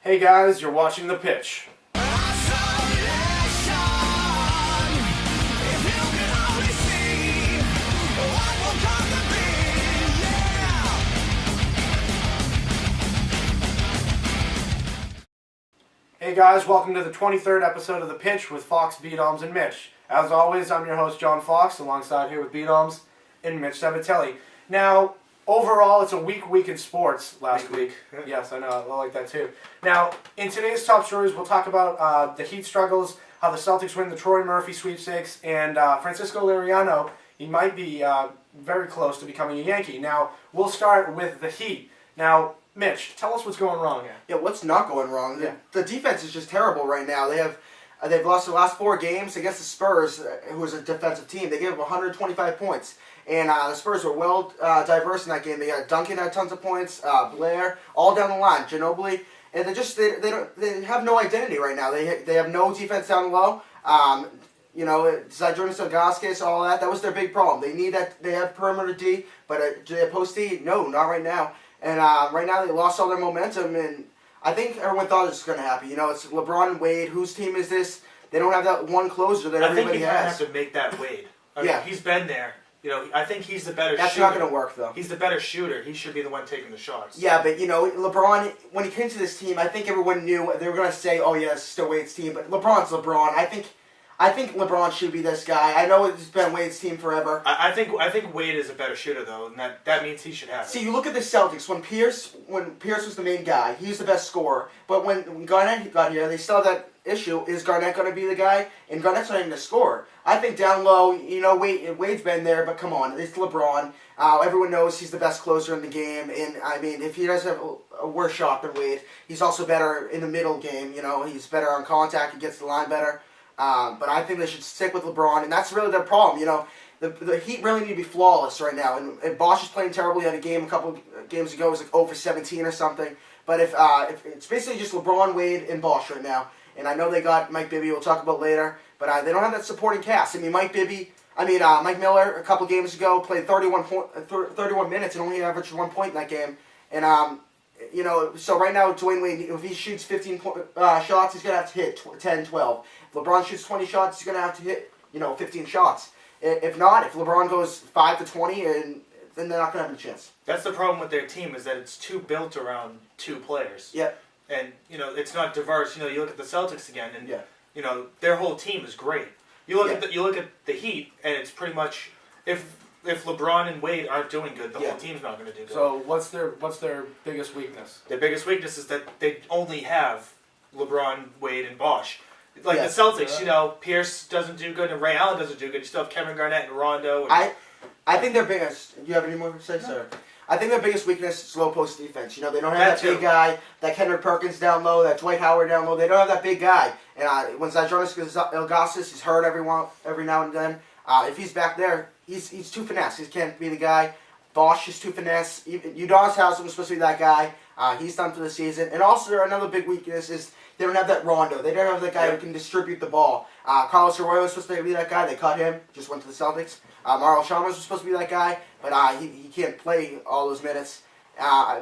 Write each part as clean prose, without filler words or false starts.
Hey guys, you're watching The Pitch. Hey guys, welcome to the 23rd episode of The Pitch with Fox, Beatoms, and Mitch. As always, I'm your host, John Fox, alongside here with Beatoms and Mitch Sabatelli. Now, overall, it's a weak week in sports last week. Yes, I know, I like that too. Now, in today's top stories, we'll talk about the Heat struggles, how the Celtics win the Troy Murphy sweepstakes, and Francisco Liriano, he might be very close to becoming a Yankee. Now, we'll start with the Heat. Now, Mitch, tell us what's going wrong here. Yeah, what's not going wrong? Yeah. The defense is just terrible right now. They've lost the last 4 games against the Spurs, who is a defensive team. They gave up 125 points. And the Spurs were well diverse in that game. They got Duncan had tons of points, Blair, all down the line, Ginobili, and they have no identity right now. They have no defense down low. Zydrunas Ilgauskas, all that was their big problem. They need that. They have perimeter D, but do they have post D? No, not right now. And right now they lost all their momentum, and I think everyone thought it was going to happen. You know, it's LeBron and Wade. Whose team is this? They don't have that one closer that everybody has. I think you have to make that Wade. He's been there. You know, I think he's the better shooter. That's not going to work, though. He's the better shooter. He should be the one taking the shots. Yeah, but, LeBron, when he came to this team, I think everyone knew they were going to say, oh, yeah, it's still Wade's team. But LeBron's LeBron. I think LeBron should be this guy. I know it's been Wade's team forever. I think Wade is a better shooter, though, and that means he should have it. See, you look at the Celtics. When Pierce was the main guy, he was the best scorer. But when Garnett got here, they still have that issue. Is Garnett going to be the guy? And Garnett's not even a scorer. I think down low, Wade's been there, but come on, it's LeBron. Everyone knows he's the best closer in the game. And, I mean, if he does have a worse shot than Wade, he's also better in the middle game. He's better on contact. He gets the line better. But I think they should stick with LeBron, and that's really their problem. The Heat really need to be flawless right now. And Bosch is playing terrible. He had a game a couple games ago. It was like 0 for 17 or something. But if it's basically just LeBron, Wade, and Bosch right now. And I know they got Mike Bibby. We'll talk about later. But they don't have that supporting cast. I mean, Mike Miller a couple games ago played 31 minutes and only averaged 1 point in that game. And so right now, Dwayne Wade, if he shoots 15 shots, he's going to have to hit 10, 12. If LeBron shoots 20 shots, he's going to have to hit, 15 shots. If not, if LeBron goes 5 to 20, then they're not going to have a chance. That's the problem with their team, is that it's too built around 2 players. Yeah. And, it's not diverse. You look at the Celtics again, and, yeah. Their whole team is great. You look at the Heat, and it's pretty much, if LeBron and Wade aren't doing good, the whole team's not going to do good. So what's their biggest weakness? Their biggest weakness is that they only have LeBron, Wade, and Bosch. Like Yes. the Celtics, Pierce doesn't do good and Ray Allen doesn't do good. You still have Kevin Garnett and Rondo. And I think their biggest... Do you have any more to say, sir? I think their biggest weakness is low post defense. They don't have that big guy, that Kendrick Perkins down low, that Dwight Howard down low. They don't have that big guy. And when Zydrunas Ilgauskas, he's hurt every now and then. If he's back there, he's too finesse. He can't be the guy. Bosch is too finesse. Udonis Haslem was supposed to be that guy. He's done for the season. And also another big weakness is they don't have that Rondo. They don't have that guy who can distribute the ball. Carlos Arroyo was supposed to be that guy. They cut him. Just went to the Celtics. Mario Chalmers was supposed to be that guy, but he can't play all those minutes.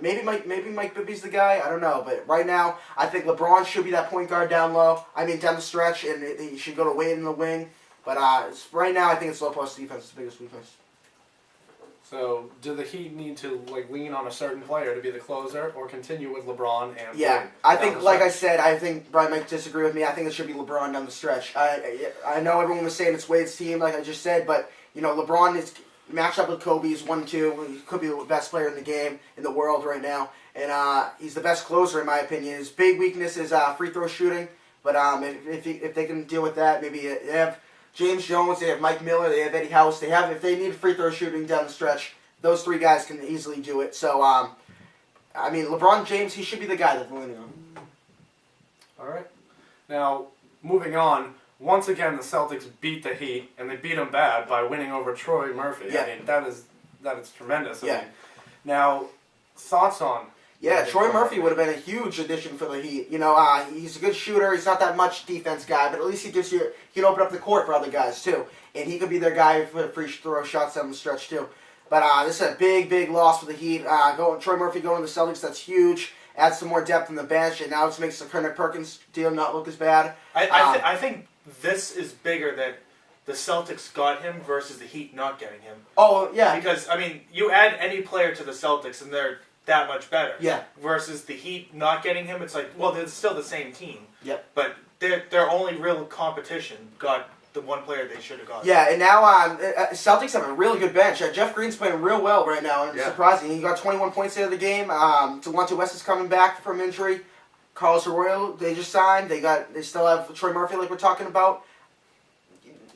Maybe Mike Bibby's the guy. I don't know. But right now, I think LeBron should be that point guard down low. down the stretch, and he should go to Wade in the wing. But right now, I think it's low post defense is the biggest weakness. So, do the Heat need to lean on a certain player to be the closer, or continue with LeBron and Yeah, Wade I down think, the like I stretch? said, I think Brian might disagree with me. I think it should be LeBron down the stretch. I know everyone was saying it's Wade's team, like I just said, but LeBron is matched up with Kobe. He's 1-2. He could be the best player in the game, in the world right now, and he's the best closer in my opinion. His big weakness is free throw shooting, but if they can deal with that, maybe they have James Jones, they have Mike Miller, they have Eddie House. If they need free throw shooting down the stretch, those 3 guys can easily do it. So, LeBron James, he should be the guy that they're leaning on. All right. Now, moving on. Once again, the Celtics beat the Heat, and they beat them bad by winning over Troy Murphy. Yeah. That is tremendous. Yeah. Now, thoughts on? Yeah, Troy Murphy would have been a huge addition for the Heat. He's a good shooter. He's not that much defense guy, but at least he can open up the court for other guys too, and he could be their guy for free throw shots down the stretch too. But this is a big loss for the Heat. Troy Murphy going to the Celtics, that's huge. add some more depth in the bench, and now it makes the Kendrick Perkins deal not look as bad. I think this is bigger that the Celtics got him versus the Heat not getting him. Oh, yeah. Because, I mean, you add any player to the Celtics and they're that much better. Yeah. Versus the Heat not getting him, it's like, well, they're still the same team. Yep. But their only real competition got the one player they should have got. Yeah, and now Celtics have a really good bench. Jeff Green's playing real well right now, and it's surprising. He got 21 points the other game. Delonte West is coming back from injury. Carlos Arroyo, they just signed. They still have Troy Murphy, like we're talking about.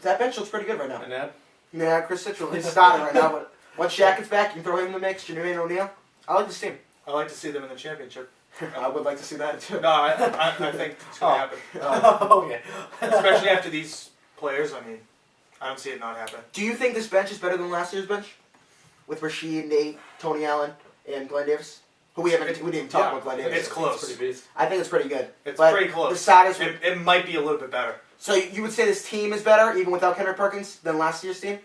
That bench looks pretty good right now. And Ed? Yeah, Chris Sitchell, he's starting right now. But once Shaq gets back, you can throw him in the mix. Jermaine O'Neal. I like this team. I like to see them in the championship. I would like to see that too. No, I think it's going to happen. Okay. Especially after these players, I mean, I don't see it not happen. Do you think this bench is better than last year's bench? With Rasheed, Nate, Tony Allen, and Glenn Davis? Who we didn't even talk about Glenn Davis. It's close. It's pretty beast. I think it's pretty good. It's But pretty close. The starters It might be a little bit better. So you would say this team is better, even without Kendrick Perkins, than last year's team?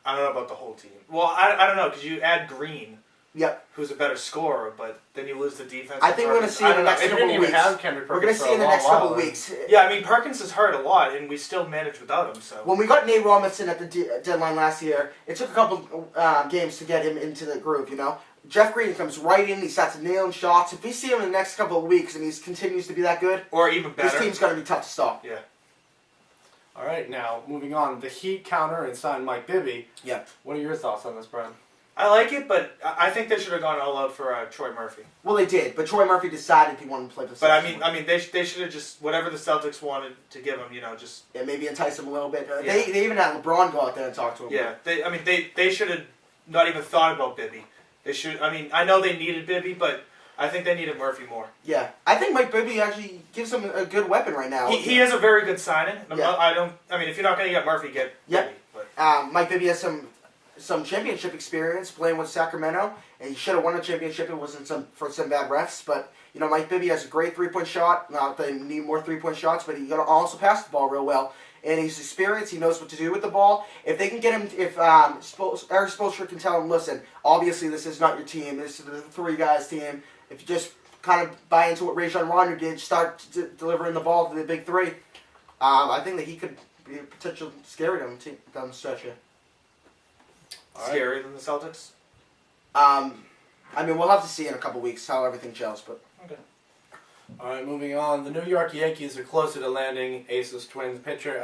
I don't know about the whole team. Well, I don't know, because you add Green, Yep. who's a better scorer, but then you lose the defense. I think we're going to see in the next They couple didn't of even weeks. have Kendrick We're going Perkins to for see in a the next long couple while, of weeks. Yeah, I mean, Perkins has hurt a lot, and we still managed without him, so. When we got Nate Robinson at the deadline last year, it took a couple games to get him into the groove, you know? Jeff Green comes right in, he starts nailing shots. If we see him in the next couple of weeks and he continues to be that good, Or even better. this team's going to be tough to stop. Yeah. All right, now moving on. The Heat counter and signed Mike Bibby. Yeah. What are your thoughts on this, Brian? I like it, but I think they should have gone all out for Troy Murphy. Well, they did, but Troy Murphy decided he wanted to play for the But Celtics. I mean, they should have just whatever the Celtics wanted to give him, just Yeah, maybe entice him a little bit. Yeah. They even had LeBron go out there and talk to him. yeah. They should have not even thought about Bibby. They should. I mean, I know they needed Bibby, but I think they needed Murphy more. Yeah, I think Mike Bibby actually gives them a good weapon right now. He has a very good signing. Yeah. I mean, if you're not going to get Murphy, get Yep. Bibby. But Mike Bibby has some championship experience playing with Sacramento, and he should have won a championship. It wasn't for some bad refs, but Mike Bibby has a great 3-point shot. Not that they need more 3-point shots, but he can also pass the ball real well. And he's experienced. He knows what to do with the ball. If they can get him, if Eric Spoelstra can tell him, listen, obviously this is not your team. This is the three guys team. If you just kind of buy into what Rajon Rondo did, start delivering the ball to the big three, I think that he could be a potential scary down the stretch here. scarier than the Celtics. I mean, we'll have to see in a couple weeks how everything gels, but Okay. All right, moving on. The New York Yankees are closer to landing Ace Twins pitcher,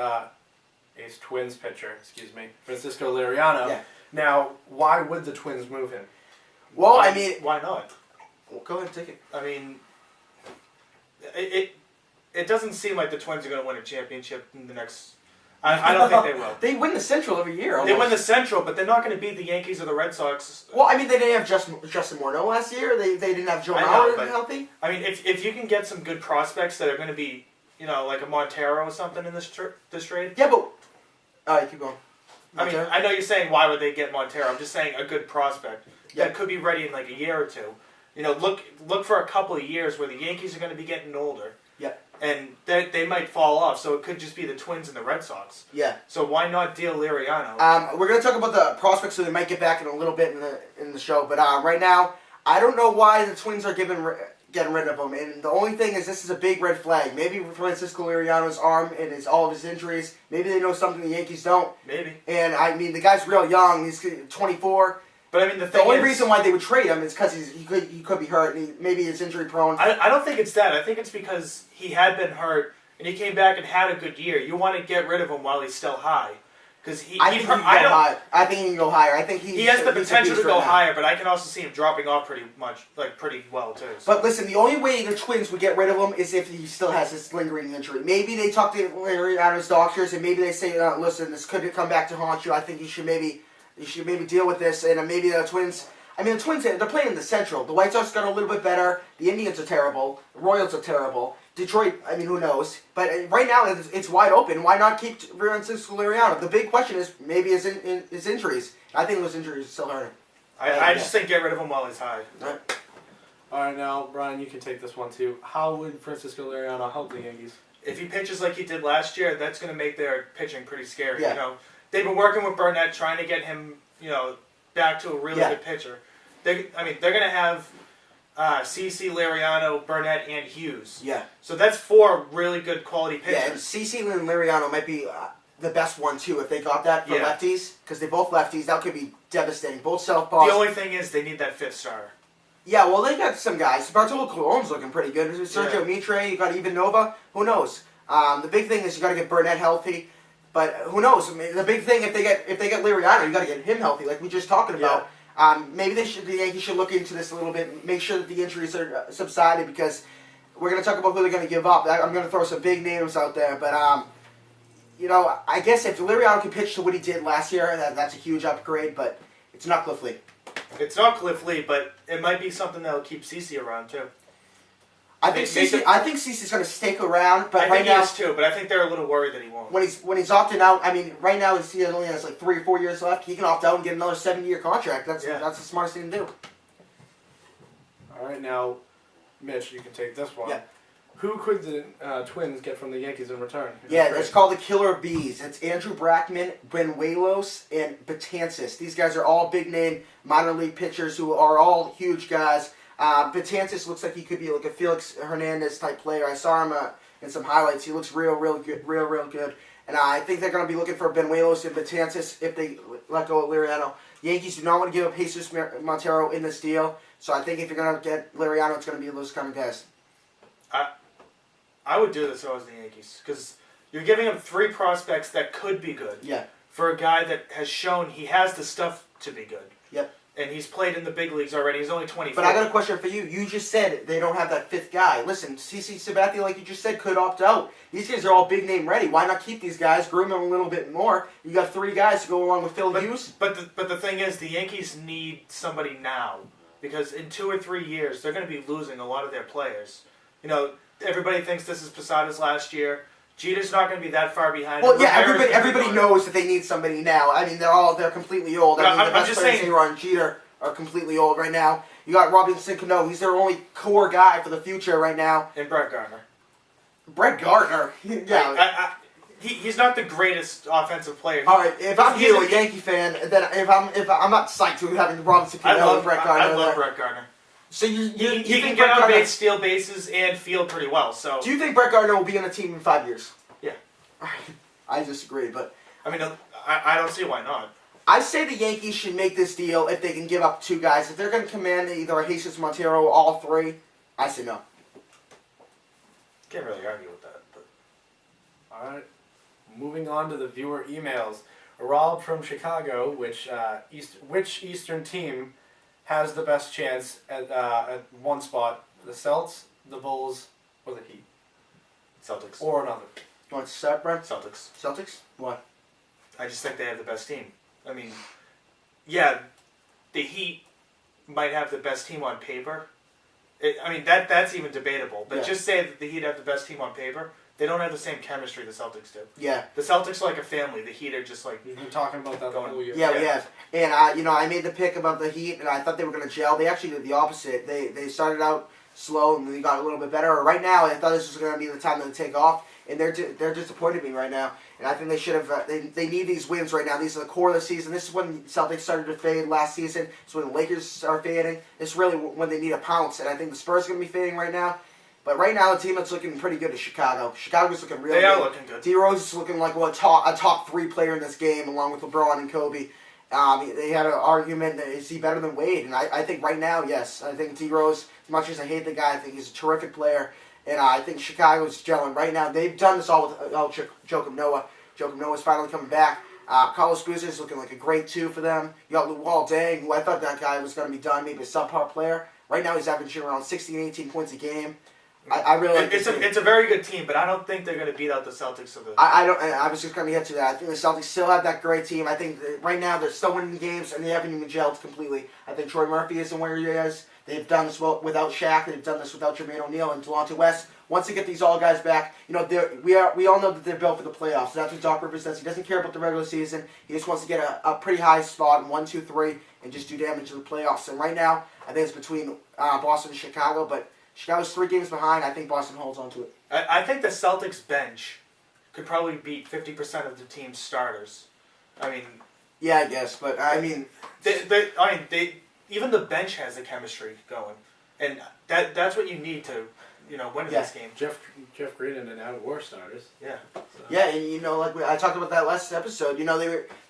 Francisco Liriano. Yeah. Now, why would the Twins move him? well, Why- I mean, why not? go ahead, take it. I mean, it doesn't seem like the Twins are going to win a championship in the next. I don't think they will. They win the Central every year. They win almost. the Central, but they're not going to beat the Yankees or the Red Sox. Well, I mean, they didn't have Justin Morneau last year. They didn't have Joe I know, Mauer but- healthy. I mean, if you can get some good prospects that are going to be, like a Montero or something in this trade. Yeah, but all right, keep going. I mean, I know you're saying why would they get Montero? I'm just saying a good prospect Yeah. that could be ready in like a year or two. Look for a couple of years where the Yankees are going to be getting older. Yeah. And they might fall off, so it could just be the Twins and the Red Sox. Yeah. So why not deal Liriano? We're gonna talk about the prospects, so they might get back in a little bit in the show. But right now, I don't know why the Twins are getting rid of him. And the only thing is, this is a big red flag. Maybe Francisco Liriano's arm and all of his injuries. Maybe they know something the Yankees don't. Maybe. And I mean, the guy's real young. He's 24. But I mean, the The thing only is, reason why they would trade him is because he could be hurt. And maybe he's injury prone. I don't think it's that. I think it's because he had been hurt and he came back and had a good year. You want to get rid of him while he's still high, because I think he can go high. I think he can go higher. I think he has the he's a potential to beast go right now. higher, but I can also see him dropping off pretty well too. So. But listen, the only way the Twins would get rid of him is if he still has this lingering injury. Maybe they talk to Larry out of his doctors, and maybe they say, "Listen, this could come back to haunt you. I think you should maybe deal with this." And maybe the Twins. I mean, the Twins, they're playing in the Central. The White Sox got a little bit better. The Indians are terrible. The Royals are terrible. Detroit, I mean, who knows? But right now, it's wide open. Why not keep Francisco Liriano? The big question is maybe his injuries. I think those injuries still hurt him. I just think get rid of him while he's high. Right. All right, now, Brian, you can take this one too. How would Francisco Liriano help the Yankees? If he pitches like he did last year, that's going to make their pitching pretty scary. Yeah. They've been working with Burnett, trying to get him, back to a really Yeah. good pitcher. They're going to have CC, Liriano, Burnett, and Hughes. Yeah. So that's 4 really good quality Yeah, and pitchers. CC and Liriano might be the best one too if they got that for Yeah. lefties, because they both lefties. That could be devastating. Both The southpaws. only thing is they need that 5th starter. Yeah, well, they got some guys. Bartolo Colon's looking pretty good. Sergio Mitre, you got Ivan Nova. Who knows? The big thing is you got to get Burnett healthy. But who knows? I mean, the big thing if they get Liriano, you got to get him healthy, like we just talking about. Maybe the Yankees should look into this a little bit, make sure that the injuries are subsided, because we're going to talk about who they're going to give up. I'm going to throw some big names out there, but I guess if Liriano can pitch to what he did last year, that's a huge upgrade. But it's not Cliff Lee. It's not Cliff Lee, but it might be something that'll keep CC around too. I think CeCe's going to stick around, but I right think now he is too, but I think they're a little worried that he won't. when he's opting out, I mean, right now he only has like 3 or 4 years left. He can opt out and get another 7-year contract. That's the smartest thing to do. All right, now, Mitch, you can take this one. Yeah. Who could the Twins get from the Yankees in return? Yeah, it's called the Killer Bees. It's Andrew Brackman, Benuelos, and Betances. These guys are all big name minor league pitchers who are all huge guys. Betances looks like he could be like a Felix Hernandez type player. I saw him in some highlights. He looks real good, real good. And I think they're going to be looking for Benuelos and Betances if they let go of Liriano. Yankees do not want to give up Jesus Montero in this deal, so I think if you're going to get Liriano, it's going to be those kind of guys. I would do this if I was the Yankees, because you're giving him 3 prospects that could be good. Yeah. For a guy that has shown he has the stuff to be good. Yep. And he's played in the big leagues already. He's only 24. But I got a question for you. You just said they don't have that 5th guy. Listen, CC Sabathia, like you just said, could opt out. These guys are all big name ready. Why not keep these guys, groom them a little bit more? You got 3 guys to go along with Phil Hughes. But the thing is, the Yankees need somebody now, because in 2 or 3 years they're going to be losing a lot of their players. You know, everybody thinks this is Posada's last year. Jeter's not going to be that far behind. Well, yeah, everybody knows that they need somebody now. I mean, they're completely old. But I mean, the I'm best just players saying- Aaron Jeter are completely old right now. You got Robinson Cano. He's their only core guy for the future right now. And Brett Gardner. Brett Gardner. Yeah. He's not the greatest offensive player. All right, if I'm He's you, a- a Yankee fan, then if I'm not psyched to having Robinson Cano and Brett Gardner. I love there. Brett Gardner. So you He think can Brett get on Gardner- base, steal bases, and field pretty well. So Do you think Brett Gardner will be on a team in 5 years? Yeah. I disagree, but I mean, I don't see why not. I say the Yankees should make this deal if they can give up 2 guys. If they're going to command either a Jesus Montero or all 3, I say no. Can't really argue with that. But All right. Moving on to the viewer emails. Rob from Chicago, which Eastern team has the best chance at one spot? The Celtics, the Bulls, or the Heat, Celtics. Oh. or another? You want to start, Brent? Celtics. Celtics? What? I just think they have the best team. I mean, yeah, the Heat might have the best team on paper. That's even debatable. But Yeah. just say that the Heat have the best team on paper. They don't have the same chemistry the Celtics do. Yeah. The Celtics are like a family. The Heat are just like... We've been talking about that the whole year. Yeah, Yeah. we have. And, I made the pick about the Heat, and I thought they were going to gel. They actually did the opposite. They started out slow, and they got a little bit better. Right now, I thought this was going to be the time to take off, and they're disappointed me right now. And I think they should have. They need these wins right now. These are the core of the season. This is when Celtics started to fade last season. It's when the Lakers are fading. It's really when they need a pounce, and I think the Spurs are going to be fading right now. But right now, the team that's looking pretty good is Chicago. Chicago's looking really They good. are looking good. D Rose is looking like a top 3 player in this game, along with LeBron and Kobe. They had an argument that is he better than Wade, and I think right now, yes, I think D Rose. As much as I hate the guy, I think he's a terrific player, and I think Chicago's gelling right now. They've done this all without Joakim Noah. Joakim Noah's finally coming back. Carlos Boozer is looking like a great 2 for them. You got Luol Deng, who I thought that guy was going to be done, maybe a subpar player. Right now, he's averaging around 16, 18 points a game. I really like this team. It's a very good team, but I don't think they're going to beat out the Celtics. I was just going to get to that. I think the Celtics still have that great team. I think that right now they're still winning games, and they haven't even gelled completely. I think Troy Murphy isn't where he is. They've done this without Shaq. They've done this without Jermaine O'Neal and Delonte West. Once they get these all guys back, we all know that they're built for the playoffs. So that's what Doc Rivers says. He doesn't care about the regular season. He just wants to get a pretty high spot in 1, 2, 3 and just do damage in the playoffs. And right now, I think it's between Boston and Chicago, but Chicago's 3 games behind. I think Boston holds on to it. I think the Celtics bench could probably beat 50% of the team's starters. I mean, Yeah, I guess, but I mean, even the bench has the chemistry going, and that's what you need to, win Yeah. this game. Jeff Green and now war starters. Yeah. So. Yeah, and like I talked about that last episode.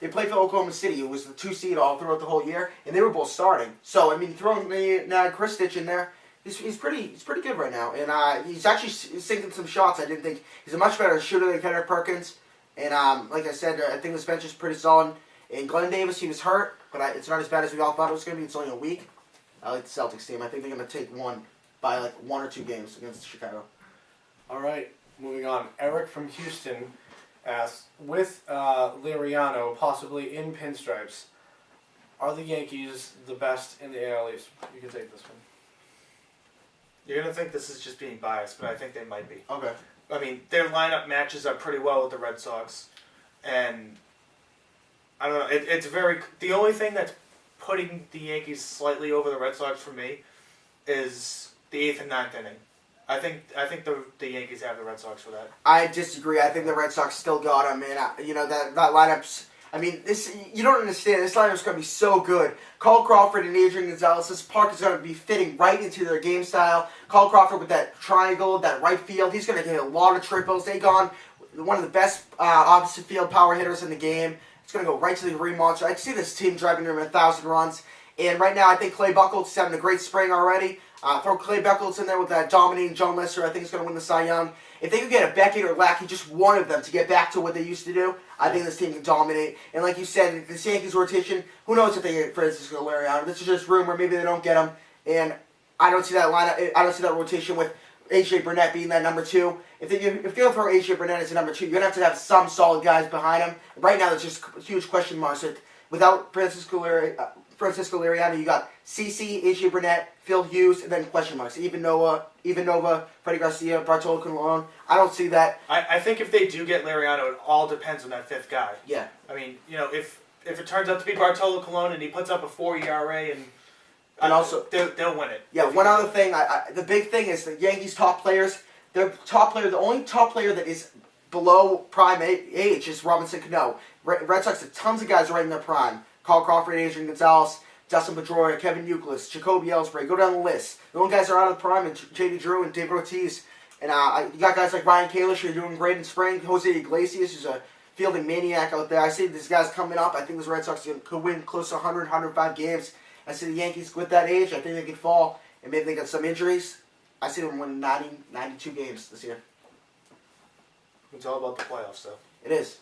They played for Oklahoma City. It was the 2 seed all throughout the whole year, and they were both starting. So I mean, throwing now Chris Stitch in there, he's pretty good right now, and he's actually sinking some shots. I didn't think he's a much better shooter than Kendrick Perkins, and like I said, I think this bench is pretty solid. And Glenn Davis, he was hurt, but it's not as bad as we all thought it was going to be. It's only a week. I like the Celtics team. I think they're going to take one by like 1 or 2 games against Chicago. All right, moving on. Eric from Houston asks, with Liriano possibly in pinstripes, are the Yankees the best in the AL East? You can take this one. You're gonna think this is just being biased, but I think they might be. Okay. I mean, their lineup matches up pretty well with the Red Sox, and I don't know. It's very. The only thing that's putting the Yankees slightly over the Red Sox for me is the 8th and 9th inning. I think the Yankees have the Red Sox for that. I disagree. I think the Red Sox still got him, and that lineup's. I mean, you don't understand. This lineup's going to be so good. Cole Crawford and Adrian Gonzalez. This park is going to be fitting right into their game style. Cole Crawford with that triangle, that right field. He's going to get a lot of triples. They gone one of the best opposite field power hitters in the game. It's going to go right to the Green Monster. I see this team driving them 1,000 runs. And right now, I think Clay Buchholz is having a great spring already. Throw Clay Buchholz in there with that dominating John Lester. I think he's going to win the Cy Young. If they could get a Beckett or Lackey, just one of them, to get back to what they used to do, I think this team can dominate. And like you said, this Yankees rotation, who knows if they get Francisco Liriano. This is just rumor. Maybe they don't get him. And I don't see that lineup. I don't see that rotation with A.J. Burnett being that number 2. If you're going to throw A.J. Burnett as a number 2, you're going to have some solid guys behind him. Right now, there's just huge question marks. Without Francisco Liriano, you got CC, A.J. Burnett, Phil Hughes, and then question marks. Even Nova, Freddie Garcia, Bartolo Colon. I don't see that. I think if they do get Liriano, it all depends on that 5th guy. Yeah. I mean, if it turns out to be Bartolo Colon and he puts up a 4 ERA And also, they'll win it. Yeah, one other thing. The big thing is the Yankees' top players. Their top player, the only top player that is below prime age is Robinson Cano. Red Sox have tons of guys right in their prime. Carl Crawford, Adrian Gonzalez, Dustin Pedroia, Kevin Youkilis, Jacoby Ellsbury. Go down the list. The only guys that are out of the prime are J.D. Drew and David Ortiz. And you got guys like Ryan Kalish who are doing great in spring. Jose Iglesias, who's a fielding maniac out there. I see these guys coming up. I think this Red Sox could win close to 100, 105 games. I see the Yankees with that age. I think they could fall, and maybe they got some injuries. I see them win 90, 92 games this year. It's all about the playoffs, though. It is.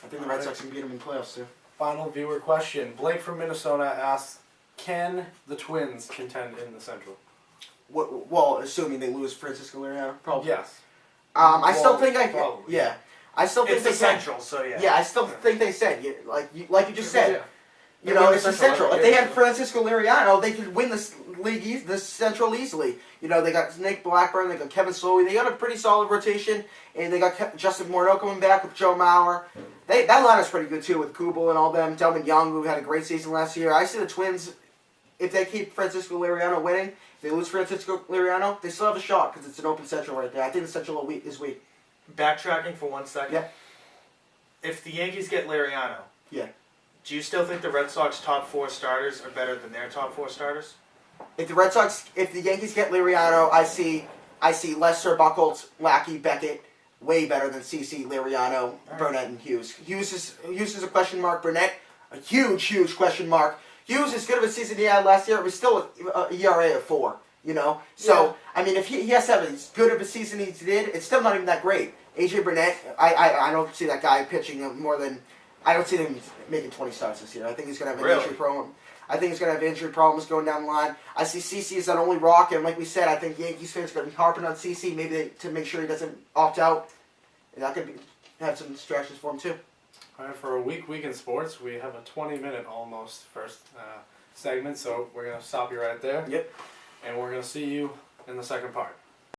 I think the Red Sox can beat them in playoffs too. Final viewer question. Blake from Minnesota asks, can the Twins contend in the Central? Well, assuming they lose Francisco Liriano, probably. Yes. I still think I can. probably. Yeah. I still think It's they the can. Central, so yeah. Yeah, I still think they said, like you just said. Yeah. You They know, win it's the the Central, Central. If yeah. they had Francisco Liriano, they could win this league, this Central easily. You know, they got Nick Blackburn, they got Kevin Slowey, they got a pretty solid rotation, and they got Justin Morneau coming back with Joe Mauer. That lineup's pretty good too with Kubel and all them. Delvin Young, who had a great season last year. I see the Twins, if they keep Francisco Liriano winning, if they lose Francisco Liriano, they still have a shot because it's an open Central right there. I think the Central is weak. Backtracking for 1 second. Yeah. If the Yankees get Liriano, Yeah. do you still think the Red Sox top 4 starters are better than their top 4 starters? If the Yankees get Liriano, I see Lester, Buchholz, Lackey, Beckett way better than CC, Liriano, Burnett, and Hughes. Hughes is a question mark. Burnett, a huge question mark. Hughes, as good of a season he had last year, it was still a ERA of 4. You know, so I mean, if he has to have as good of a season he did, it's still not even that great. AJ Burnett, I don't see that guy pitching more than. I don't see him making 20 starts this year. I think he's gonna have an injury problem. I think he's gonna have injury problems going down the line. I see CC as that only rock, and like we said, I think Yankees fans are gonna be harping on CC maybe to make sure he doesn't opt out, and that could have some distractions for him too. All right, for a week in sports, we have a 20-minute almost first segment, so we're going to stop you right there. Yep. And we're going to see you in the second part.